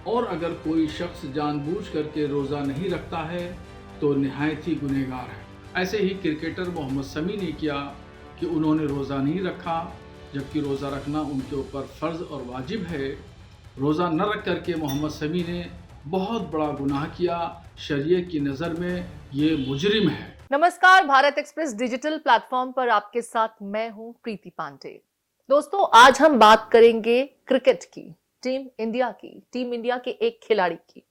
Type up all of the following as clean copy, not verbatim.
और अगर कोई शख्स जानबूझ करके रोज़ा नहीं रखता है तो निहायत ही गुनहगार है। ऐसे ही क्रिकेटर मोहम्मद शमी ने किया कि उन्होंने रोज़ा नहीं रखा, जबकि रोज़ा रखना उनके ऊपर फ़र्ज़ और वाजिब है। रोज़ा न रख करके मोहम्मद शमी ने बहुत बड़ा गुनाह किया। शरीयत की नज़र में ये मुजरिम है। नमस्कार, भारत एक्सप्रेस डिजिटल प्लेटफॉर्म पर आपके साथ मैं हूं प्रीति पांडे। दोस्तों, आज हम बात करेंगे क्रिकेट की, टीम इंडिया के एक खिलाड़ी की।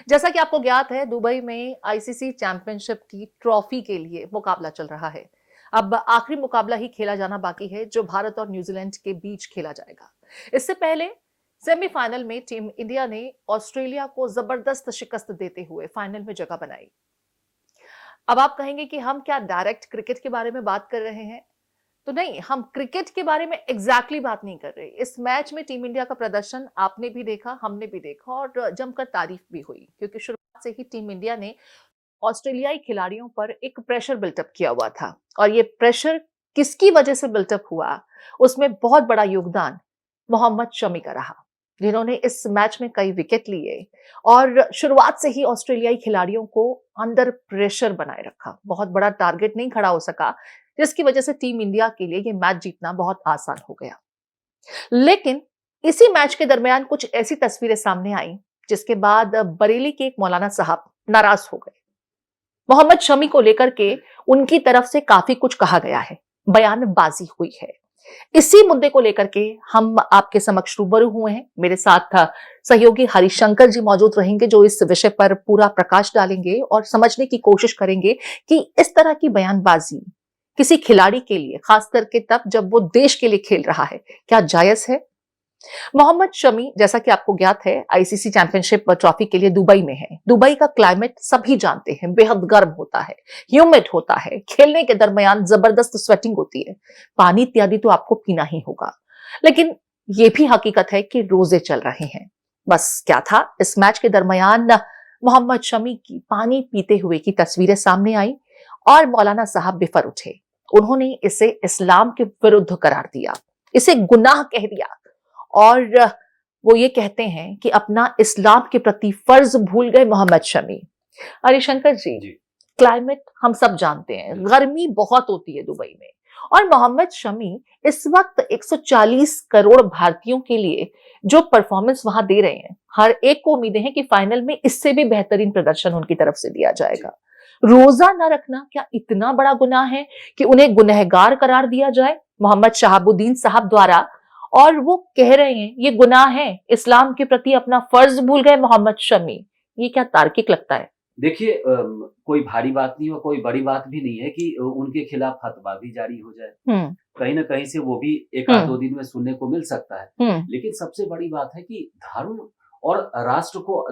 जैसा कि आपको ज्ञात है, दुबई में आईसीसी चैंपियनशिप की ट्रॉफी के लिए मुकाबला चल रहा है। अब आखिरी मुकाबला ही खेला जाना बाकी है, जो भारत और न्यूजीलैंड के बीच खेला जाएगा। इससे पहले सेमीफाइनल में टीम इंडिया ने ऑस्ट्रेलिया को जबरदस्त शिकस्त देते हुए फाइनल में जगह बनाई। अब आप कहेंगे कि हम क्या डायरेक्ट क्रिकेट के बारे में बात कर रहे हैं? तो नहीं, हम क्रिकेट के बारे में एग्जैक्टली बात नहीं कर रहे। इस मैच में टीम इंडिया का प्रदर्शन आपने भी देखा, हमने भी देखा और जमकर तारीफ भी हुई, क्योंकि शुरुआत से ही टीम इंडिया ने ऑस्ट्रेलियाई खिलाड़ियों पर एक प्रेशर बिल्टअप किया हुआ था। और ये प्रेशर किसकी वजह से बिल्टअप हुआ, उसमें बहुत बड़ा योगदान मोहम्मद शमी का रहा, जिन्होंने इस मैच में कई विकेट लिए और शुरुआत से ही ऑस्ट्रेलियाई खिलाड़ियों को अंडर प्रेशर बनाए रखा। बहुत बड़ा टारगेट नहीं खड़ा हो सका, जिसकी वजह से टीम इंडिया के लिए ये मैच जीतना बहुत आसान हो गया। लेकिन इसी मैच के दरमियान कुछ ऐसी तस्वीरें सामने आई, जिसके बाद बरेली के एक मौलाना साहब नाराज हो गए। मोहम्मद शमी को लेकर के उनकी तरफ से काफी कुछ कहा गया है, बयानबाजी हुई है। इसी मुद्दे को लेकर के हम आपके समक्ष रूबरू हुए हैं। मेरे साथ सहयोगी हरिशंकर जी मौजूद रहेंगे, जो इस विषय पर पूरा प्रकाश डालेंगे और समझने की कोशिश करेंगे कि इस तरह की बयानबाजी किसी खिलाड़ी के लिए, खास करके तब जब वो देश के लिए खेल रहा है, क्या जायज है? मोहम्मद शमी, जैसा कि आपको ज्ञात है, आईसीसी चैंपियनशिप ट्रॉफी के लिए दुबई में है। दुबई का क्लाइमेट सभी जानते हैं, बेहद गर्म होता है, ह्यूमिड होता है, खेलने के दरमियान जबरदस्त स्वेटिंग होती है, पानी इत्यादि तो आपको पीना ही होगा। लेकिन यह भी हकीकत है कि रोजे चल रहे हैं। बस क्या था, इस मैच के दरमियान मोहम्मद शमी की पानी पीते हुए की तस्वीरें सामने आई और मौलाना साहब बिफर उठे। उन्होंने इसे इस्लाम के विरुद्ध करार दिया, इसे गुनाह कह दिया और वो ये कहते हैं कि अपना इस्लाम के प्रति फर्ज भूल गए मोहम्मद शमी। हरिशंकर जी, क्लाइमेट हम सब जानते हैं, गर्मी बहुत होती है दुबई में, और मोहम्मद शमी इस वक्त 140 करोड़ भारतीयों के लिए जो परफॉर्मेंस वहां दे रहे हैं, हर एक को उम्मीदें हैं कि फाइनल में इससे भी बेहतरीन प्रदर्शन उनकी तरफ से दिया जाएगा। रोजा न रखना क्या इतना बड़ा गुनाह है कि उन्हें गुनहगार करार दिया जाए मोहम्मद शहाबुद्दीन साहब द्वारा? और वो कह रहे हैं ये गुनाह है, इस्लाम के प्रति अपना फर्ज भूल गए मोहम्मद शमी। ये क्या तार्किक लगता है? देखिए, कोई भारी बात नहीं और कोई बड़ी बात भी नहीं है कि उनके खिलाफ फतवा भी जारी हो जाए। कहीं ना कहीं से वो भी एक आध दो दिन में सुनने को मिल सकता है। लेकिन सबसे बड़ी बात है कि धर्म और राष्ट्र को,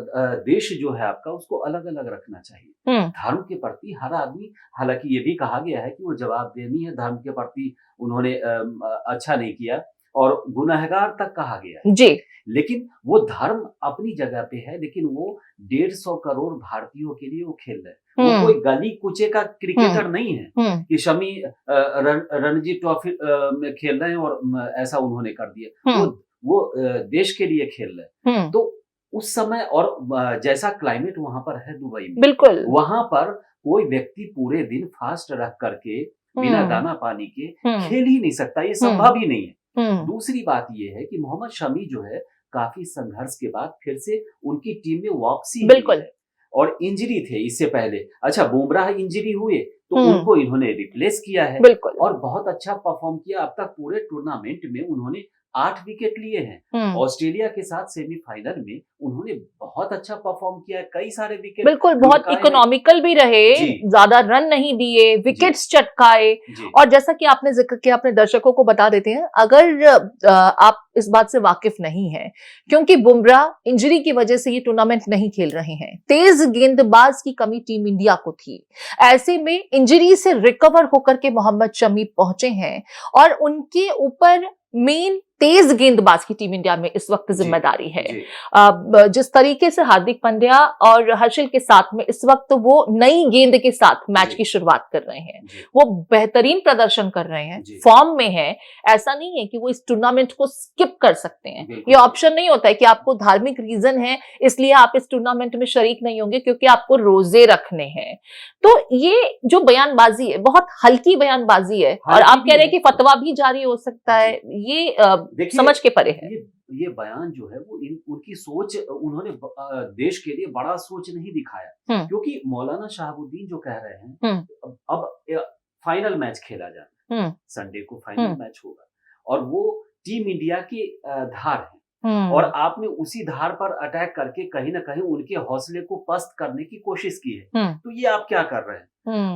देश जो है आपका, उसको अलग अलग रखना चाहिए। धर्म के प्रति हर आदमी, हालांकि ये भी कहा गया है कि वो जवाबदेही है, धर्म के प्रति उन्होंने अच्छा नहीं किया और गुनहगार तक कहा गया है जी। लेकिन वो धर्म अपनी जगह पे है, लेकिन वो 150 करोड़ भारतीयों के लिए वो खेल रहे हैं। वो कोई गली कुचे का क्रिकेटर नहीं है कि शमी रणजी ट्रॉफी में खेल रहे हैं और ऐसा उन्होंने कर दिया। वो देश के लिए खेल रहे हैं। तो उस समय और जैसा क्लाइमेट वहां पर है दुबई में, बिल्कुल वहां पर कोई व्यक्ति पूरे दिन फास्ट रख करके बिना दाना पानी के खेल ही नहीं सकता, ये संभव ही नहीं है। दूसरी बात ये है कि मोहम्मद शमी जो है, काफी संघर्ष के बाद फिर से उनकी टीम में वापसी बिल्कुल है और इंजरी थे इससे पहले। अच्छा, बुमराह इंजरी हुए तो उनको इन्होंने रिप्लेस किया है बिल्कुल और बहुत अच्छा परफॉर्म किया। अब तक पूरे टूर्नामेंट में उन्होंने 8 विकेट लिए हैं। ऑस्ट्रेलिया के साथ सेमीफाइनल में उन्होंने बहुत अच्छा परफॉर्म किया है, कई सारे विकेट, बिल्कुल बहुत इकोनॉमिकल भी रहे, ज्यादा रन नहीं दिए, विकेट्स चटकाए। और जैसा कि आपने जिक्र किया, अपने दर्शकों को बता देते हैं, अगर आप इस बात से वाकिफ नहीं है, क्योंकि बुमराह इंजरी की वजह से ये टूर्नामेंट नहीं खेल रहे हैं, तेज गेंदबाज की कमी टीम इंडिया को थी। ऐसे में इंजरी से रिकवर होकर के मोहम्मद शमी पहुंचे हैं और उनके ऊपर मेन तेज गेंदबाज की टीम इंडिया में इस वक्त जिम्मेदारी है। जिस तरीके से हार्दिक पांड्या और हर्षल के साथ में इस वक्त वो नई गेंद के साथ मैच की शुरुआत कर रहे हैं, वो बेहतरीन प्रदर्शन कर रहे हैं, फॉर्म में है। ऐसा नहीं है कि वो इस टूर्नामेंट को स्किप कर सकते हैं, ये ऑप्शन नहीं होता है कि आपको धार्मिक रीजन है इसलिए आप इस टूर्नामेंट में शरीक नहीं होंगे क्योंकि आपको रोजे रखने हैं। तो ये जो बयानबाजी है बहुत हल्की बयानबाजी है, और आप कह रहे हैं कि फतवा भी जारी हो सकता है, ये समझ के परे है। ये बयान जो है वो उनकी सोच, उन्होंने देश के लिए बड़ा सोच नहीं दिखाया, क्योंकि मौलाना शहाबुद्दीन जो कह रहे हैं अब फाइनल मैच खेला जाना, संडे को फाइनल मैच होगा और वो टीम इंडिया की धार है, और आपने उसी धार पर अटैक करके कहीं ना कहीं उनके हौसले को पस्त करने की कोशिश की है। तो ये आप क्या कर रहे हैं?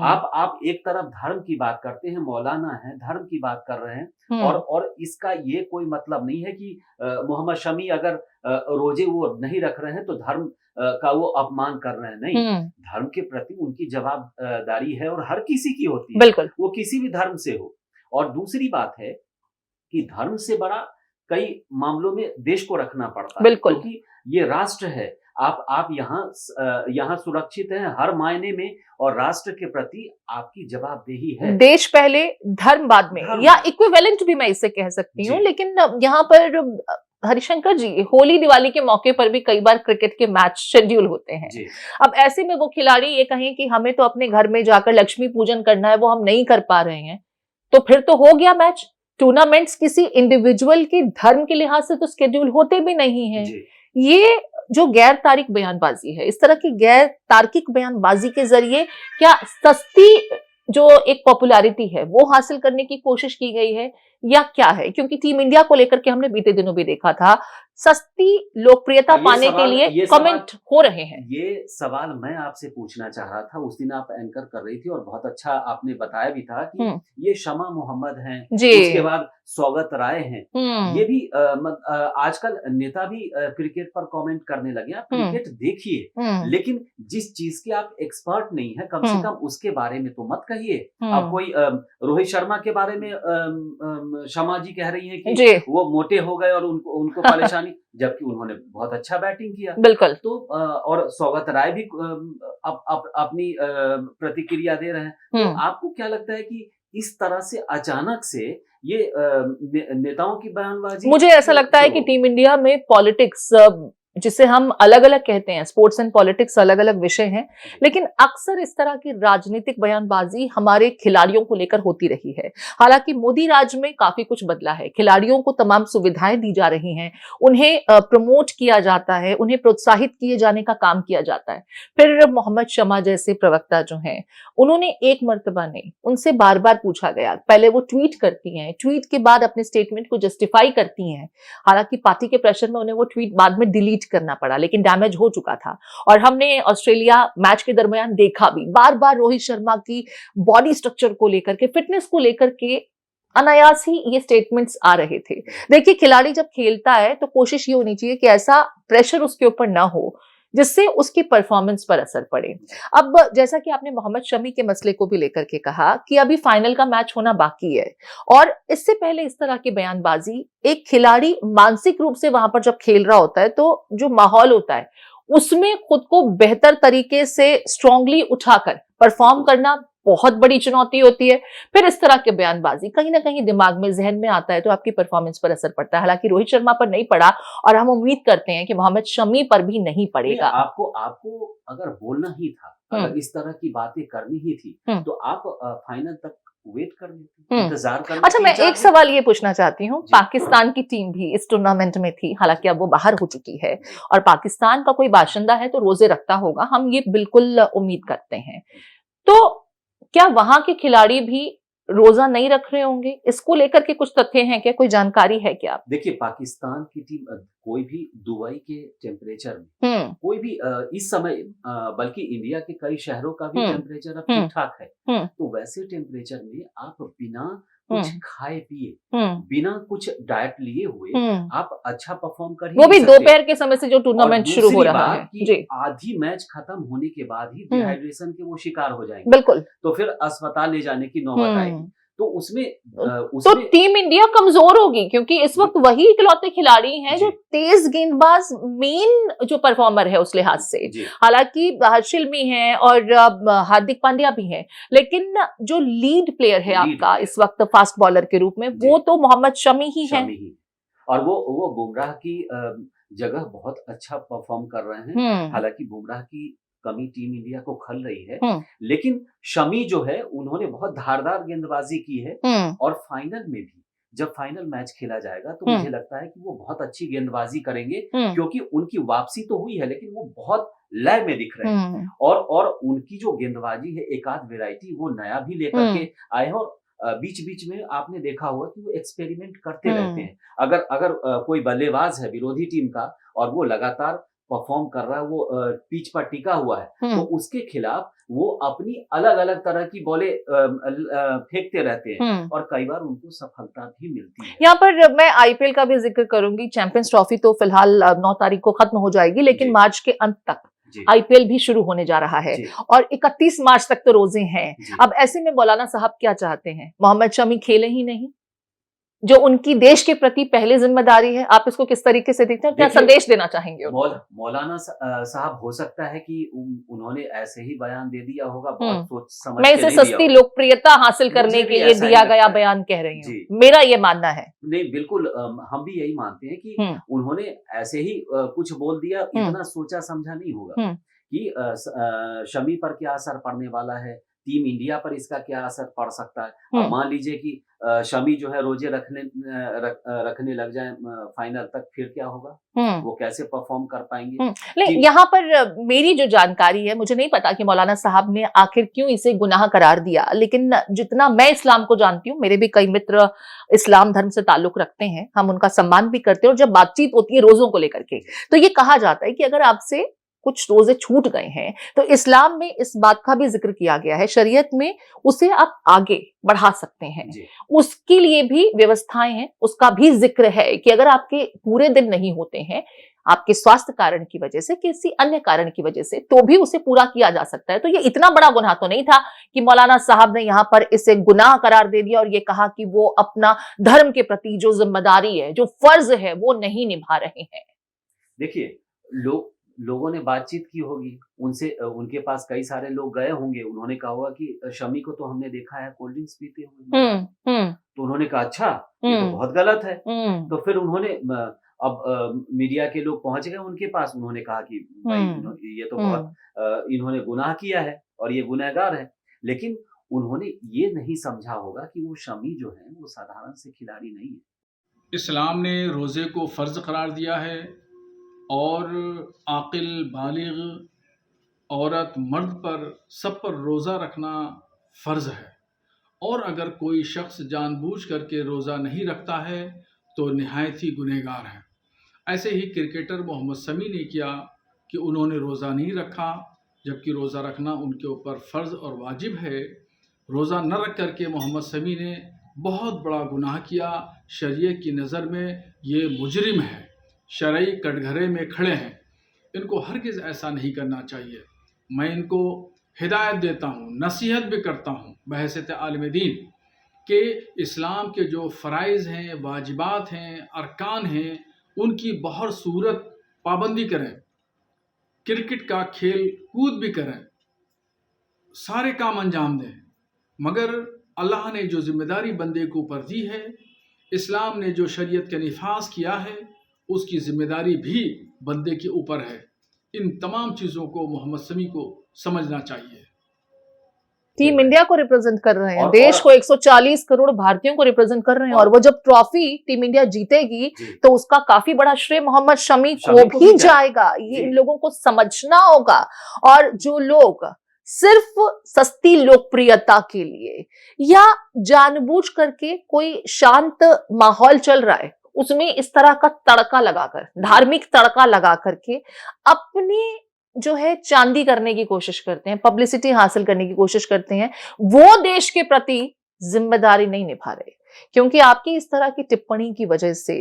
आप एक तरफ धर्म की बात करते हैं, मौलाना है, धर्म की बात कर रहे हैं, और इसका ये कोई मतलब नहीं है कि मोहम्मद शमी अगर रोजे वो नहीं रख रहे हैं तो धर्म का वो अपमान कर रहे हैं। नहीं, धर्म के प्रति उनकी जवाबदारी है और हर किसी की होती है, बिल्कुल, वो किसी भी धर्म से हो। और दूसरी बात है कि धर्म से बड़ा कई मामलों में देश को रखना पड़ता है, क्योंकि ये राष्ट्र है। आप यहाँ सुरक्षित हैं हर मायने में, और राष्ट्र के प्रति आपकी जवाबदेही है। देश पहले धर्म बाद में, या इक्विवेलेंट भी मैं इसे कह सकती हूँ। लेकिन यहाँ पर हरिशंकर जी, होली दिवाली के मौके पर भी कई बार क्रिकेट के मैच शेड्यूल होते हैं। अब ऐसे में वो खिलाड़ी ये कहें कि हमें तो अपने घर में जाकर लक्ष्मी पूजन करना है, वो हम नहीं कर पा रहे हैं, तो फिर तो हो गया मैच। टूर्नामेंट्स किसी इंडिविजुअल के धर्म के लिहाज से तो स्केड्यूल होते भी नहीं है। ये जो गैर तार्किक बयानबाजी है, इस तरह की गैर तार्किक बयानबाजी के जरिए क्या सस्ती जो एक पॉपुलैरिटी है वो हासिल करने की कोशिश की गई है, या क्या है? क्योंकि टीम इंडिया को लेकर के हमने बीते दिनों भी देखा था, सस्ती लोकप्रियता पाने के लिए कमेंट हो रहे हैं। ये सवाल मैं आपसे पूछना चाह रहा था, उस दिन आप एंकर कर रही थी और बहुत अच्छा आपने बताया भी था कि ये शमा मोहम्मद हैं, उसके बाद सौगत राय हैं, ये भी आजकल नेता भी क्रिकेट पर कमेंट करने लगे। आप क्रिकेट देखिए, लेकिन जिस चीज के आप एक्सपर्ट नहीं है, कम से कम उसके बारे में तो मत कहिए। आप कोई रोहित शर्मा के बारे में शमा जी कह रही है कि वो मोटे हो गए और उनको परेशानी, जबकि उन्होंने बहुत अच्छा बैटिंग किया। बिल्कुल। तो और सौगत राय भी अपनी प्रतिक्रिया दे रहे हैं। तो आपको क्या लगता है कि इस तरह से अचानक से ये नेताओं की बयानबाजी? मुझे ऐसा लगता है कि टीम इंडिया में पॉलिटिक्स, जिसे हम अलग अलग कहते हैं, स्पोर्ट्स एंड पॉलिटिक्स अलग अलग विषय हैं, लेकिन अक्सर इस तरह की राजनीतिक बयानबाजी हमारे खिलाड़ियों को लेकर होती रही है। हालांकि मोदी राज में काफी कुछ बदला है, खिलाड़ियों को तमाम सुविधाएं दी जा रही हैं, उन्हें प्रमोट किया जाता है, उन्हें प्रोत्साहित किए जाने का काम किया जाता है। फिर मोहम्मद शमा जैसे प्रवक्ता जो हैं, उन्होंने एक मर्तबा नहीं, उनसे बार बार पूछा गया, पहले वो ट्वीट करती हैं, ट्वीट के बाद अपने स्टेटमेंट को जस्टिफाई करती हैं। हालांकि पार्टी के प्रेशर में उन्हें वो ट्वीट बाद में डिलीट करना पड़ा, लेकिन डैमेज हो चुका था। और हमने ऑस्ट्रेलिया मैच के दरमियान देखा भी, बार बार रोहित शर्मा की बॉडी स्ट्रक्चर को लेकर के, फिटनेस को लेकर के अनायास ही ये स्टेटमेंट्स आ रहे थे। देखिए, खिलाड़ी जब खेलता है तो कोशिश ये होनी चाहिए कि ऐसा प्रेशर उसके ऊपर ना हो जिससे उसकी परफॉर्मेंस पर असर पड़े। अब जैसा कि आपने मोहम्मद शमी के मसले को भी लेकर के कहा कि अभी फाइनल का मैच होना बाकी है, और इससे पहले इस तरह की बयानबाजी, एक खिलाड़ी मानसिक रूप से वहां पर जब खेल रहा होता है तो जो माहौल होता है उसमें खुद को बेहतर तरीके से स्ट्रांगली उठाकर परफॉर्म करना बहुत बड़ी चुनौती होती है। फिर इस तरह के बयानबाजी कहीं ना कहीं दिमाग में, जहन में आता है तो आपकी परफॉर्मेंस पर असर पड़ता है। हालांकि रोहित शर्मा पर नहीं पड़ा, और हम उम्मीद करते हैं कि मोहम्मद शमी पर भी नहीं पड़ेगा। आपको अगर बोलना ही था, अगर इस तरह की बातें करनी ही थी, तो आप फाइनल तक वेट कर लेते, इंतजार कर। अच्छा, मैं एक सवाल ये पूछना चाहती हूँ, पाकिस्तान की टीम भी इस टूर्नामेंट में थी, हालांकि अब वो बाहर हो चुकी है, और पाकिस्तान का कोई बाशिंदा है तो रोजे रखता होगा, हम ये बिल्कुल उम्मीद करते हैं। तो क्या वहां के खिलाड़ी भी रोजा नहीं रख रहे होंगे? इसको लेकर के कुछ तथ्य हैं क्या, कोई जानकारी है क्या? देखिए, पाकिस्तान की टीम कोई भी दुबई के टेम्परेचर में, कोई भी इस समय, बल्कि इंडिया के कई शहरों का भी टेम्परेचर अब ठीक ठाक है, तो वैसे टेम्परेचर में आप बिना कुछ खाए पिए, बिना कुछ डाइट लिए हुए आप अच्छा परफॉर्म कर ही, वो भी दोपहर के समय से जो टूर्नामेंट शुरू हो रहा है जी। आधी मैच खत्म होने के बाद ही डिहाइड्रेशन के वो शिकार हो जाएंगे, बिल्कुल, तो फिर अस्पताल ले जाने की नौबत आएगी। तो उसमें तो टीम इंडिया कमजोर होगी, क्योंकि इस वक्त वही इकलौते खिलाड़ी हैं जो तेज गेंदबाज, मेन जो परफॉर्मर है उस लिहाज से। हालांकि हर्षिल भी हैं और हार्दिक पांड्या भी हैं, लेकिन जो लीड प्लेयर है आपका इस वक्त फास्ट बॉलर के रूप में, वो तो मोहम्मद शमी ही है। और वो बुमराह की जगह बहुत अच्छा परफॉर्म कर रहे हैं। हालांकि बुमराह की कमी टीम इंडिया को खल रही है, लेकिन शमी जो है उन्होंने बहुत धारदार गेंदबाजी की है, और फाइनल में भी जब फाइनल मैच खेला जाएगा तो मुझे लगता है कि वो बहुत अच्छी गेंदबाजी करेंगे, क्योंकि उनकी वापसी तो हुई है लेकिन वो बहुत लय में दिख रहे हैं, और उनकी जो गेंदबाजी है एक आध वेराइटी वो नया भी लेकर के आए हैं, और बीच बीच में आपने देखा होगा कि वो एक्सपेरिमेंट करते रहते हैं। अगर कोई बल्लेबाज है विरोधी टीम का और वो लगातार परफॉर्म कर रहा है, वो पिच पर टिका हुआ है, तो उसके खिलाफ वो अपनी अलग अलग तरह की बॉलें फेंकते रहते हैं, और कई बार उनको सफलता भी मिलती है। यहाँ पर मैं आईपीएल का भी जिक्र करूंगी। चैंपियंस ट्रॉफी तो फिलहाल 9 तारीख को खत्म हो जाएगी, लेकिन मार्च के अंत तक आईपीएल भी शुरू होने जा रहा है, और 31 मार्च तक तो रोजे हैं। अब ऐसे में मौलाना साहब क्या चाहते हैं? मोहम्मद शमी खेले ही नहीं, जो उनकी देश के प्रति पहले जिम्मेदारी है। आप इसको किस तरीके से देखते हैं, क्या संदेश देना चाहेंगे? मौलाना साहब हो सकता है कि उन्होंने ऐसे ही बयान दे दिया होगा, बहुत सोच समझ मैं इसे सस्ती लोकप्रियता हासिल करने के लिए दिया गया बयान कह रही हूँ, मेरा ये मानना है। नहीं, बिल्कुल हम भी यही मानते हैं कि उन्होंने ऐसे ही कुछ बोल दिया, इतना सोचा समझा नहीं होगा कि शमी पर क्या असर पड़ने वाला है, टीम इंडिया पर इसका क्या असर पड़ सकता है। अब मान लीजिए कि शमी जो है रोजे रखने लग जाए फाइनल तक, फिर क्या होगा? वो कैसे परफॉर्म कर पाएंगे? नहीं, यहाँ पर मेरी जो जानकारी है, मुझे नहीं पता कि मौलाना साहब ने आखिर क्यों इसे गुनाह करार दिया, लेकिन जितना मैं इस्लाम को जानती हूँ, मेरे भी कई मित्र इस्लाम धर्म से ताल्लुक रखते हैं, हम उनका सम्मान भी करते हैं, और जब बातचीत होती है रोजों को लेकर के, तो ये कहा जाता है कि अगर आपसे कुछ रोजे छूट गए हैं तो इस्लाम में इस बात का भी जिक्र किया गया है, शरीयत में उसे आप आगे बढ़ा सकते हैं, उसके लिए भी व्यवस्थाएं हैं, उसका भी जिक्र है कि अगर आपके पूरे दिन नहीं होते हैं, आपके स्वास्थ्य कारण की वजह से, किसी अन्य कारण की वजह से, तो भी उसे पूरा किया जा सकता है। तो ये इतना बड़ा गुनाह तो नहीं था कि मौलाना साहब ने यहाँ पर इसे गुनाह करार दे दिया और ये कहा कि वो अपना धर्म के प्रति जो जिम्मेदारी है, जो फर्ज है, वो नहीं निभा रहे हैं। देखिए, लोगों ने बातचीत की होगी उनसे, उनके पास कई सारे लोग गए होंगे, उन्होंने कहा होगा कि शमी को तो हमने देखा है कोल्ड ड्रिंक्स पीते हुए, तो उन्होंने कहा अच्छा, ये तो बहुत गलत है। तो फिर उन्होंने अब मीडिया के लोग पहुंच गए उनके पास, उन्होंने कहा कि भाई ये तो बहुत इन्होंने गुनाह किया है और ये गुनहगार है, लेकिन उन्होंने ये नहीं समझा होगा कि वो शमी जो है वो साधारण से खिलाड़ी नहीं है। इस्लाम ने रोजे को फर्ज करार दिया है, और आकिल बालिग औरत मर्द पर सब पर रोज़ा रखना फ़र्ज़ है, और अगर कोई शख्स जानबूझ करके रोज़ा नहीं रखता है तो निहायत ही गुनहगार है। ऐसे ही क्रिकेटर मोहम्मद शमी ने किया कि उन्होंने रोज़ा नहीं रखा, जबकि रोज़ा रखना उनके ऊपर फ़र्ज़ और वाजिब है। रोज़ा न रख करके मोहम्मद शमी ने बहुत बड़ा गुनाह किया। शरीयत की नज़र में ये मुजरिम है, शरई कटघरे में खड़े हैं, इनको हरगिज़ ऐसा नहीं करना चाहिए। मैं इनको हिदायत देता हूँ, नसीहत भी करता हूँ बहैसियत आलिम दीन कि इस्लाम के जो फ़राइज़ हैं, वाजिबात हैं, अरकान हैं, उनकी बहुत सूरत पाबंदी करें, क्रिकेट का खेल कूद भी करें, सारे काम अंजाम दें, मगर अल्लाह ने जो जिम्मेदारी बंदे को ऊपर दी है, इस्लाम ने जो शरीयत का निफाज किया है, उसकी जिम्मेदारी भी बंदे के ऊपर है। इन तमाम चीज़ों को मोहम्मद शमी को समझना चाहिए। टीम इंडिया को रिप्रेजेंट कर रहे हैं, देश को 140 करोड़ भारतीयों को रिप्रेजेंट कर रहे हैं, और वो जब ट्रॉफी टीम इंडिया जीतेगी तो उसका काफी बड़ा श्रेय मोहम्मद शमी को भी जाएगा। ये इन लोगों को समझना होगा। और जो लोग सिर्फ सस्ती लोकप्रियता के लिए या जानबूझ करके कोई शांत माहौल चल रहा है उसमें इस तरह का तड़का लगाकर, धार्मिक तड़का लगा करके अपने जो है चांदी करने की कोशिश करते हैं, पब्लिसिटी हासिल करने की कोशिश करते हैं, वो देश के प्रति जिम्मेदारी नहीं निभा रहे। क्योंकि आपकी इस तरह की टिप्पणी की वजह से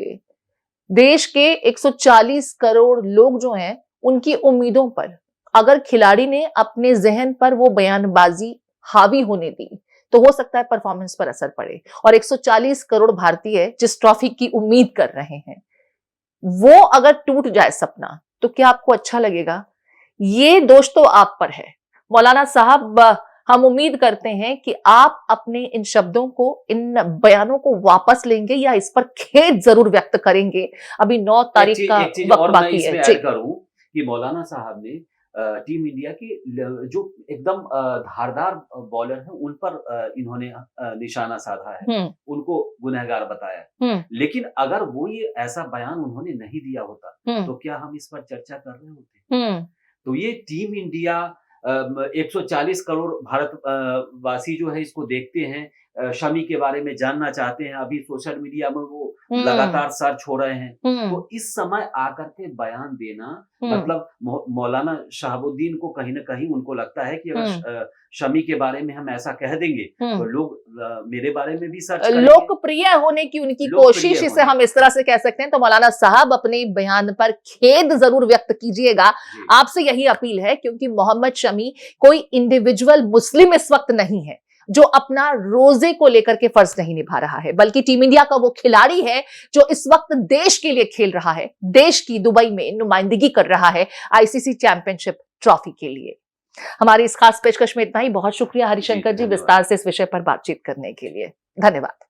देश के 140 करोड़ लोग जो हैं उनकी उम्मीदों पर अगर खिलाड़ी ने अपने जहन पर वो बयानबाजी हावी होने दी तो हो सकता है परफॉर्मेंस पर असर पड़े। और 140 करोड़ भारतीय जिस ट्रॉफी की उम्मीद कर रहे हैं, वो अगर टूट जाए सपना, तो क्या आपको अच्छा लगेगा? ये दोष तो आप पर है। मौलाना साहब, हम उम्मीद करते हैं कि आप अपने इन शब्दों को, इन बयानों को वापस लेंगे या इस पर खेद जरूर व्यक्त करेंगे। अभी 9 तारीख का वक्त बाकी है। ऐड करूं कि मौलाना साहब ने टीम इंडिया के जो एकदम धारदार बॉलर हैं उन पर इन्होंने निशाना साधा है, उनको गुनहगार बताया। लेकिन अगर वो ये ऐसा बयान उन्होंने नहीं दिया होता तो क्या हम इस पर चर्चा कर रहे होते? तो ये टीम इंडिया 140 करोड़ भारत वासी जो है इसको देखते हैं, शमी के बारे में जानना चाहते हैं, अभी सोशल मीडिया में वो लगातार सर्च हो रहे हैं। तो इस समय आकर के बयान देना मतलब मौलाना शहाबुद्दीन को कहीं ना कहीं उनको लगता है कि अगर शमी के बारे में हम ऐसा कह देंगे तो लोग मेरे बारे में भी सर्च करेंगे। लोकप्रिय होने की उनकी कोशिश, इसे हम इस तरह से कह सकते हैं। तो मौलाना साहब, अपने बयान पर खेद जरूर व्यक्त कीजिएगा, आपसे यही अपील है, क्योंकि मोहम्मद शमी कोई इंडिविजुअल मुस्लिम इस वक्त नहीं है जो अपना रोजे को लेकर के फर्ज नहीं निभा रहा है, बल्कि टीम इंडिया का वो खिलाड़ी है जो इस वक्त देश के लिए खेल रहा है, देश की दुबई में नुमाइंदगी कर रहा है आईसीसी चैंपियनशिप ट्रॉफी के लिए। हमारी इस खास पेशकश में इतना ही। बहुत शुक्रिया हरिशंकर जी, विस्तार से इस विषय पर बातचीत करने के लिए। धन्यवाद।